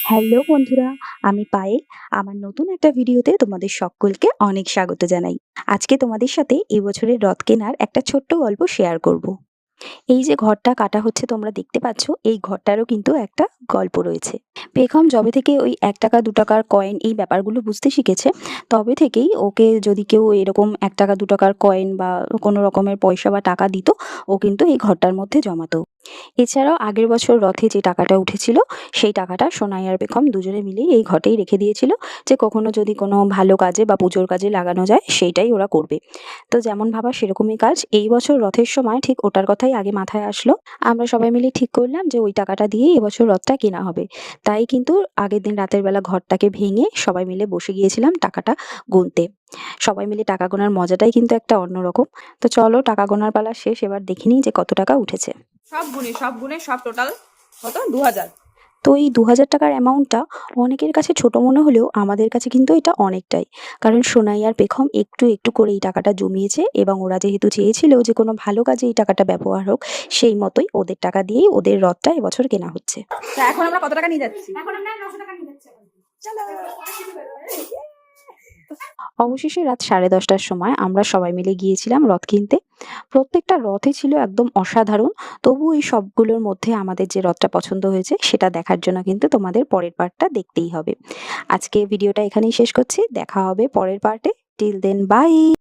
Hello বন্ধুরা, আমি পায়েল। আমার নতুন একটা ভিডিওতে তোমাদের সকলকে অনেক স্বাগত জানাই। আজকে তোমাদের সাথে এবছরের রথ কেনার একটা ছোট্ট গল্প শেয়ার করব। এই যে ঘরটা কাটা হচ্ছে তোমরা দেখতে পাচ্ছ, এই ঘরটারও কিন্তু একটা গল্প রয়েছে। পেখম যবে থেকে ওই ৳১, ৳২ কয়েন এই ব্যাপারগুলো বুঝতে শিখেছে, তবে থেকেই ওকে যদি কেউ এরকম ৳১, ৳২ কয়েন বা কোনো রকমের পয়সা বা টাকা দিত, ও কিন্তু এই ঘরটার মধ্যে জমাতো। এছাড়াও আগের বছর রথে যে টাকাটা উঠেছিল, সেই টাকাটা সোনাই আর পেখম দুজনে মিলেই এই ঘটেই রেখে দিয়েছিল, যে কখনো যদি কোনো ভালো কাজে বা পুজোর কাজে লাগানো যায় সেইটাই ওরা করবে। তো যেমন ভাবা সেরকমই কাজ। এই বছর রথের সময় ঠিক ওটার কথাই আগে মাথায় আসলো। আমরা সবাই মিলে ঠিক করলাম যে ওই টাকাটা দিয়েই এবছর রথটা কেনা হবে। তাই কিন্তু আগের দিন রাতের বেলা ঘরটাকে ভেঙে সবাই মিলে বসে গিয়েছিলাম টাকাটা গুনতে। সবাই মিলে টাকা গোনার মজাটাই কিন্তু একটা অন্যরকম। তো চলো টাকা গোনার পালা শেষ, এবার দেখে নিই যে কত টাকা উঠেছে। সব টোটাল কত 2000। তো এই ৳২,০০০ অ্যামাউন্টটা অনেকের কাছে ছোট মনে হলেও আমাদের কাছে কিন্তু এটা অনেকটাই। কারণ সোনাই আর পেখম একটু, একটু করে এই টাকাটা জমিয়েছে এবং ওরা যেহেতু চেয়েছিল যে কোনো ভালো কাজে এই টাকাটা ব্যবহার হোক, সেই মতোই ওদের টাকা দিয়েই ওদের রথটা এবছর কেনা হচ্ছে। তা এখন আমরা কত টাকা নিয়ে যাচ্ছি? অবশেষে রাত 10:30টার সময় আমরা সবাই মিলে গিয়েছিলাম রথ কিনতে। প্রত্যেকটা রথই ছিল একদম অসাধারণ। তবু এই সবগুলোর মধ্যে আমাদের যে রথটা পছন্দ হয়েছে সেটা দেখার জন্য কিন্তু তোমাদের পরের পার্টটা দেখতেই হবে। আজকে ভিডিওটা এখানেই শেষ করছি। দেখা হবে পরের পার্টে। Till then by.